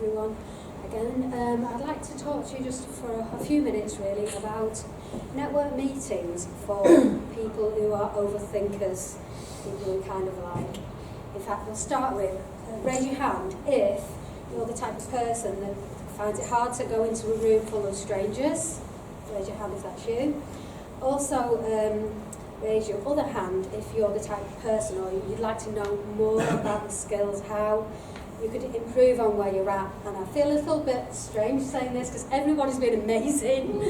everyone again. I'd like to talk to you just for a few minutes really about network meetings for people who are overthinkers, people who are kind of like, in fact we'll start with, raise your hand if you're the type of person that finds it hard to go into a room full of strangers. Raise your hand if that's you. Also, raise your other hand if you're the type of person or you'd like to know more about the skills, how you could improve on where you're at. And I feel a little bit strange saying this because everybody's been amazing.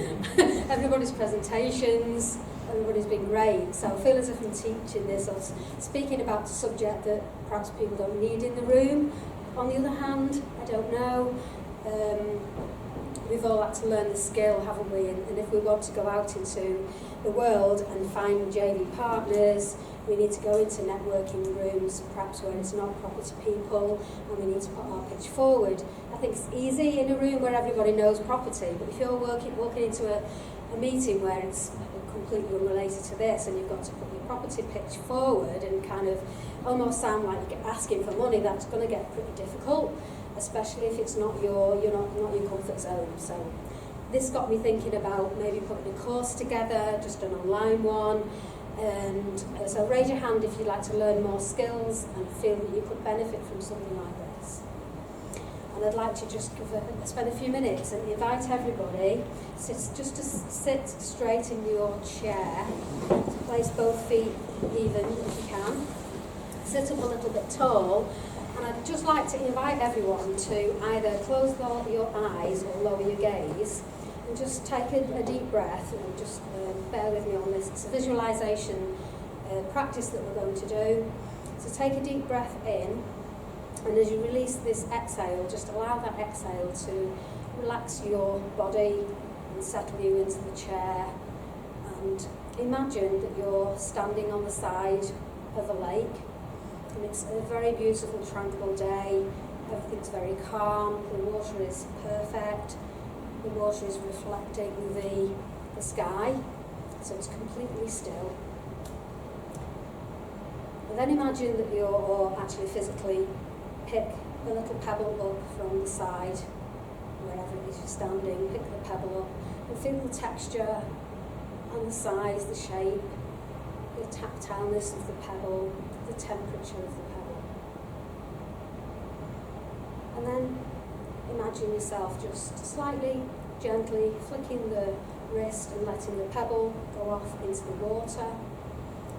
Everybody's presentations, everybody's been great. So I feel as if I'm teaching this or speaking about a subject that perhaps people don't need in the room. On the other hand, I don't know. We've all had to learn the skill, haven't we? And if we want to go out into the world and find JV partners, we need to go into networking rooms, perhaps where it's not property people, and we need to put our pitch forward. I think it's easy in a room where everybody knows property, but if you're walking into a meeting where it's completely unrelated to this, and you've got to put your property pitch forward and kind of almost sound like you're asking for money, that's going to get pretty difficult, especially if it's not your comfort zone. So this got me thinking about maybe putting a course together, just an online one. And so raise your hand if you'd like to learn more skills and feel that you could benefit from something like this. And I'd like to just spend a few minutes and invite everybody to sit straight in your chair, place both feet even if you can, sit up a little bit tall, and I'd just like to invite everyone to either close your eyes or lower your gaze and just take a deep breath and just bear with me on this. It's a visualization practice that we're going to do. So take a deep breath in, and as you release this exhale, just allow that exhale to relax your body and settle you into the chair. And imagine that you're standing on the side of a lake, and it's a very beautiful, tranquil day. Everything's very calm, the water is perfect. The water is reflecting the sky, so it's completely still. And then imagine that or actually physically pick a little pebble up from the side, wherever it is you're standing, pick the pebble up and feel the texture and the size, the shape, the tactileness of the pebble, the temperature of the pebble. And then imagine yourself just slightly, gently flicking the wrist and letting the pebble go off into the water.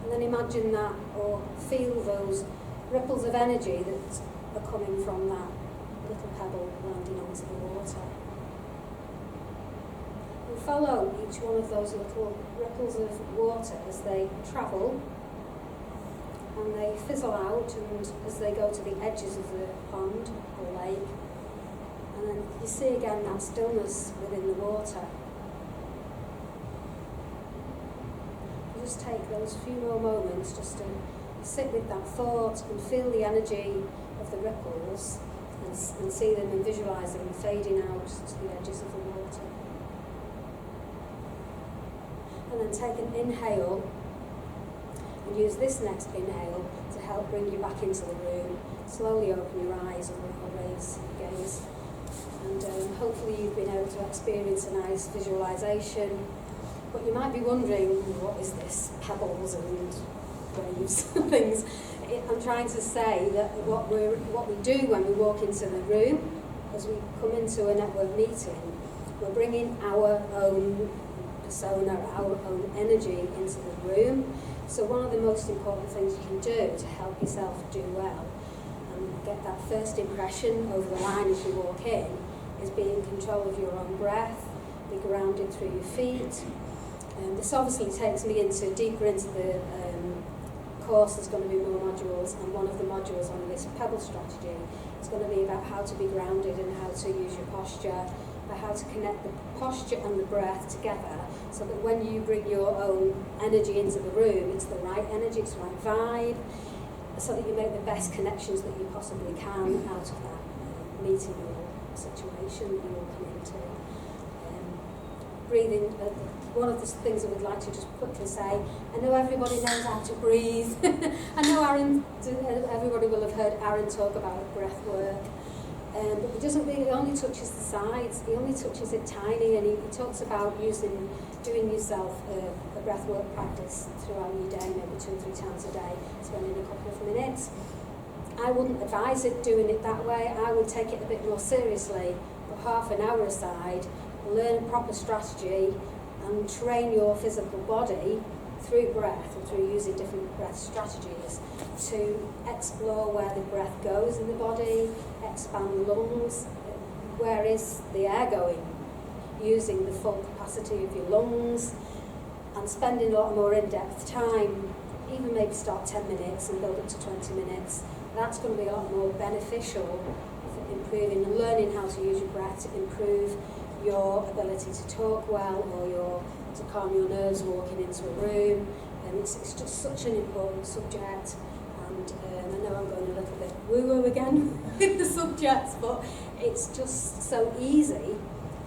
And then imagine that, or feel those ripples of energy that are coming from that little pebble landing onto the water. And follow each one of those little ripples of water as they travel and they fizzle out, and as they go to the edges of the pond or lake. And then you see again that stillness within the water. You just take those few more moments just to sit with that thought and feel the energy of the ripples and see them and visualise them fading out to the edges of the water. And then take an inhale and use this next inhale to help bring you back into the room. Slowly open your eyes or raise your gaze. And hopefully you've been able to experience a nice visualisation. But you might be wondering, what is this? Pebbles and waves and things. I'm trying to say that what we do when we walk into the room, as we come into a network meeting, we're bringing our own persona, our own energy into the room. So one of the most important things you can do to help yourself do well and get that first impression over the line as you walk in is be in control of your own breath, be grounded through your feet. This obviously takes me deeper into the course. There's going to be more modules, and one of the modules on this pebble strategy is going to be about how to be grounded and how to use your posture, about how to connect the posture and the breath together so that when you bring your own energy into the room, it's the right energy, it's the right vibe, so that you make the best connections that you possibly can out of that meeting or situation that you walk into. Breathing. One of the things I would like to just quickly say, I know everybody knows how to breathe. I know everybody will have heard Aaron talk about breath work. But he only touches the sides, he only touches it tiny, and he talks about doing yourself a breathwork practice throughout your day, maybe 2 or 3 times a day, spending a couple of minutes. I wouldn't advise doing it that way. I would take it a bit more seriously, put half an hour aside, learn a proper strategy, and train your physical body through breath or through using different breath strategies to explore where the breath goes in the body, expand lungs, where is the air going, using the full capacity of your lungs, and spending a lot more in-depth time, even maybe start 10 minutes and build up to 20 minutes. That's going to be a lot more beneficial for improving and learning how to use your breath to improve your ability to talk well, or to calm your nerves walking into a room. And it's just such an important subject. And I know I'm going a little bit woo-woo again with the subjects, but it's just so easy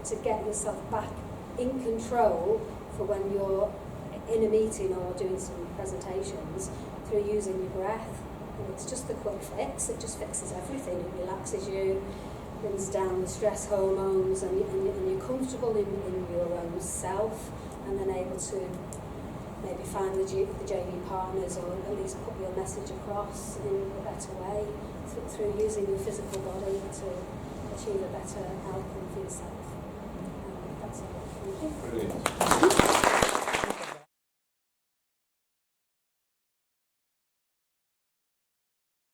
to get yourself back in control for when you're in a meeting or doing some presentations through using your breath. And it's just the quick fix. It just fixes everything. It relaxes you, brings down the stress hormones, and you're comfortable in your own self, and then able to maybe find the JV partners, or at least put your message across in a better way through using your physical body to achieve a better outcome for yourself. That's all. Thank you. Brilliant.